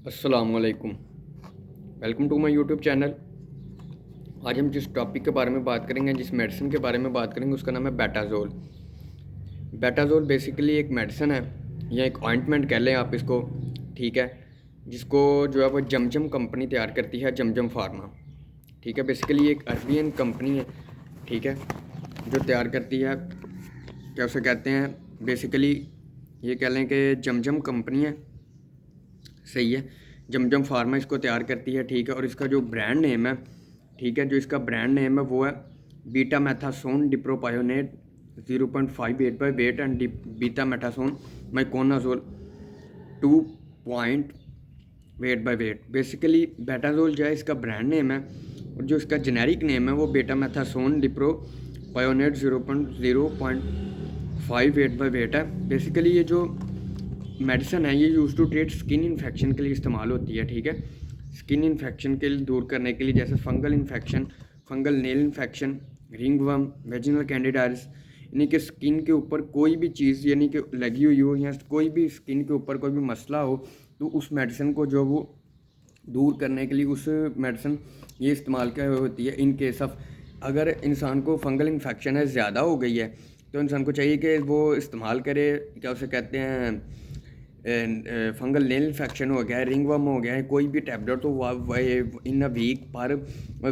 अस्सलामुअलैकुम। Welcome to my YouTube channel. आज हम जिस टॉपिक के बारे में बात करेंगे, जिस मेडिसिन के बारे में बात करेंगे, उसका नाम है बेटाजोल। बेटाजोल बेसिकली एक मेडिसिन है या एक ऑइंटमेंट कह लें आप इसको, ठीक है, जिसको जो है वो जमजम कंपनी तैयार करती है, जमजम फार्मा, ठीक है। बेसिकली एक अरबियन कंपनी है, ठीक है, जो तैयार करती है, क्या उसे कहते हैं, बेसिकली ये कह लें कि जमजम कंपनी है, सही है। जमजम फार्मा इसको तैयार करती है, ठीक है। और इसका जो ब्रांड नेम है, ठीक है, जो इसका ब्रांड नेम है वो है betamethasone dipropionate 0.58 by weight and betamethasone miconazole 2 point weight by weight. Basically Betazol जो है इसका ब्रांड नेम है, और जो इसका जेनेरिक नेम है वो betamethasone dipropionate 0.5 by weight है। बेसिकली ये जो मेडिसिन है ये use to treat skin infection के लिए इस्तेमाल होती है, ठीक है। स्किन इन्फेक्शन के लिए दूर करने के लिए, जैसे fungal infection, fungal nail infection, ringworm, vaginal candidiasis, यानी कि स्किन के ऊपर कोई भी चीज़ यानी कि लगी हुई हो या कोई भी स्किन के ऊपर कोई भी मसला हो, तो उस मेडिसिन को जो वो दूर करने के लिए उस मेडिसिन ये इस्तेमाल क्या होती है। इन केस ऑफ अगर इंसान को फंगल इन्फेक्शन है, ज़्यादा हो गई है, तो इंसान को चाहिए कि वो इस्तेमाल करे, क्या उसे कहते हैं, फंगल नेल इन्फेक्शन हो गया है, रिंगवर्म हो गया है, कोई भी टैबलेट तो इन अ वीक पर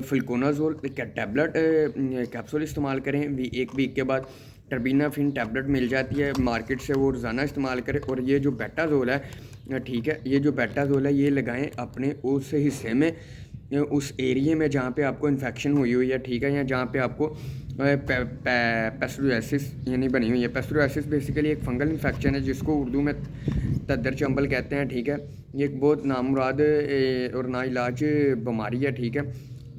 फ्लूकोनाजोल टैबलेट कैप्सूल इस्तेमाल करें। एक वीक के बाद टर्बीनाफिन टैबलेट मिल जाती है मार्केट से, वो रोज़ाना इस्तेमाल करें। और ये जो बेटाजोल है, ठीक है, ये जो बेटाजोल है ये लगाएं अपने उस हिस्से में, उस एरिया में जहाँ पे आपको इन्फेक्शन हुई है, ठीक है, या जहाँ पे आपको पेस्टुराइसिस यानी बनी हुई है। पेस्टुराइसिस बेसिकली एक फंगल इन्फेक्शन है जिसको उर्दू में तद्दर चंबल कहते हैं, ठीक है। ये एक बहुत नामुराद और नाइलाज बीमारी है, ठीक है,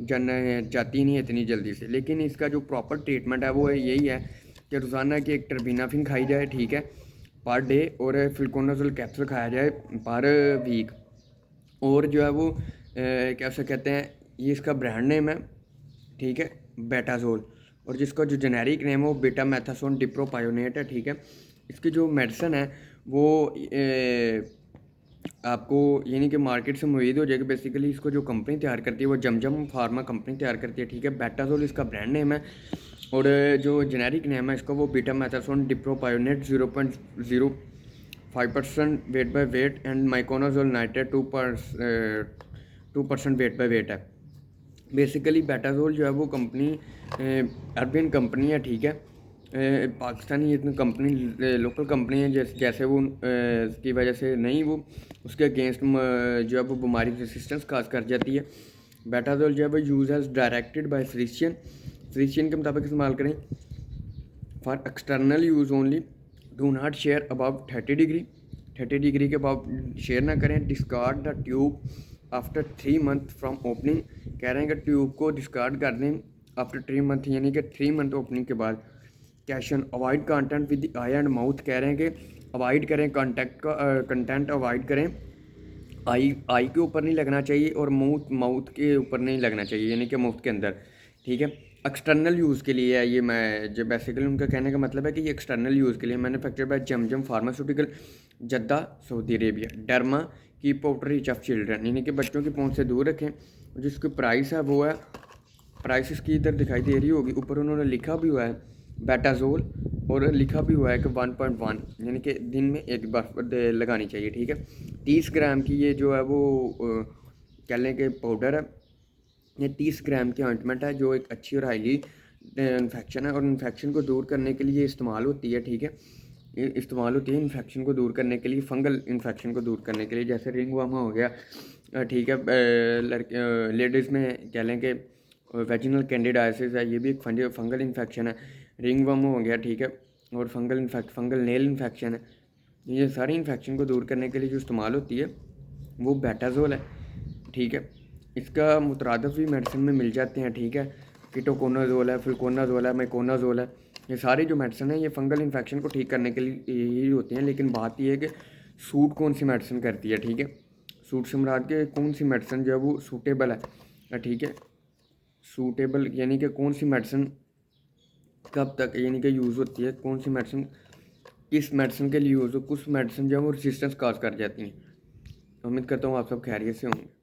जन जाती नहीं है इतनी जल्दी से। लेकिन इसका जो प्रॉपर ट्रीटमेंट है वो यही है कि रोज़ाना की एक टर्बीनाफिन खाई जाए, ठीक है, पर डे, और फ्लूकोनाजोल कैप्सूल खाया जाए पर वीक। और जो है वो क्या उसे कहते हैं, ये इसका ब्रांड नेम है, ठीक है, बेटाजोल। और जिसका जो जेनेरिक नेम है वो बीटा मैथासोन डिप्रोपायोनेट है, ठीक है। इसकी जो मेडिसिन है वो आपको यानी कि मार्केट से मुहैया हो जाएगी। बेसिकली इसको जो कंपनी तैयार करती है वो जमजम फार्मा कंपनी तैयार करती है, ठीक है। बेटाजोल इसका ब्रांड नेम है, और जो जेनेरिक नेम है इसका वो betamethasone dipropionate 0.05% weight by weight and miconazole nitrate 2% weight by weight है। बेसिकली बेटाजोल जो है वो कंपनी अरबियन कंपनी है, ठीक है, पाकिस्तानी इतनी कंपनी लोकल कंपनी है, जैसे वो की वजह से नहीं, वो उसके अगेंस्ट जो है वो बीमारी रेसिस्टेंस काज कर जाती है। बेटाजोल जो है वो use as directed by physician के मुताबिक इस्तेमाल करें। For external use only, do not share about 30 degree के अबाउट शेयर ना करें। Discard the tube after 3 month from opening, कह रहे हैं कि ट्यूब को डिस्कार्ड कर दें आफ्टर 3 मंथ, यानी कि 3 मंथ ओपनिंग के बाद। Caution avoid content with the eye and mouth, कह रहे हैं कि अवॉइड करें कंटेंट अवॉइड करें, आई के ऊपर नहीं लगना चाहिए और माउथ के ऊपर नहीं लगना चाहिए, यानी कि माउथ के अंदर, ठीक है। एक्सटर्नल यूज़ के लिए है ये, मैं जो बेसिकली उनका कहने का मतलब है कि ये एक्सटर्नल यूज़ के लिए manufacture by Zamzam pharmaceutical, Jeddah, Saudi Arabia. Derma keep out reach of children, यानी कि बच्चों की पहुंच से दूर रखें। जिसकी प्राइस है वो है, प्राइस इसकी इधर दिखाई दे रही होगी, ऊपर उन्होंने लिखा भी हुआ है बेटाजोल, और लिखा भी हुआ है कि 1.1, यानी कि दिन में एक बार लगानी चाहिए, ठीक है। 30 ग्राम की ये जो है वो कह लें कि पाउडर है, ये 30 ग्राम की ऑइंटमेंट है, जो एक अच्छी और हाईली इन्फेक्शन है, और इन्फेक्शन को दूर करने के लिए इस्तेमाल होती है, ठीक है। ये इस्तेमाल होती है इन्फेक्शन को दूर करने के लिए, फंगल इन्फेक्शन को दूर करने के लिए, जैसे रिंगवर्म हो गया, ठीक है, लड़के लेडीज़ में कह लें कि वेजिनल कैंडिडाइसिस है, ये भी एक फंगल इन्फेक्शन है। रिंगवर्म हो गया, ठीक है, और फंगल नेल इन्फेक्शन है। ये सारी इन्फेक्शन को दूर करने के लिए जो इस्तेमाल होती है वो बेटाजोल है, ठीक है। इसका मुतरादफ भी मेडिसिन में मिल जाते हैं, ठीक है। कीटोकोनाजोल है, फ्लूकोनाजोल है, माइकोनाजोल है। ये सारी जो मेडिसिन है ये फंगल इन्फेक्शन को ठीक करने के लिए ही होती हैं। लेकिन बात ये है कि सूट कौन सी मेडिसिन करती है, ठीक है। सूट से मुराद के कौन सी मेडिसिन जो है वो सूटेबल है, ठीक है। सूटेबल यानी कि कौन सी मेडिसिन कब तक यानी कि यूज़ होती है, कौन सी मेडिसिन किस मेडिसिन के लिए यूज़ हो। कुछ मेडिसिन जो है वो रेजिस्टेंस काज कर जाती हैं, उम्मीद करता हूँ आप सब खैरियत से होंगे।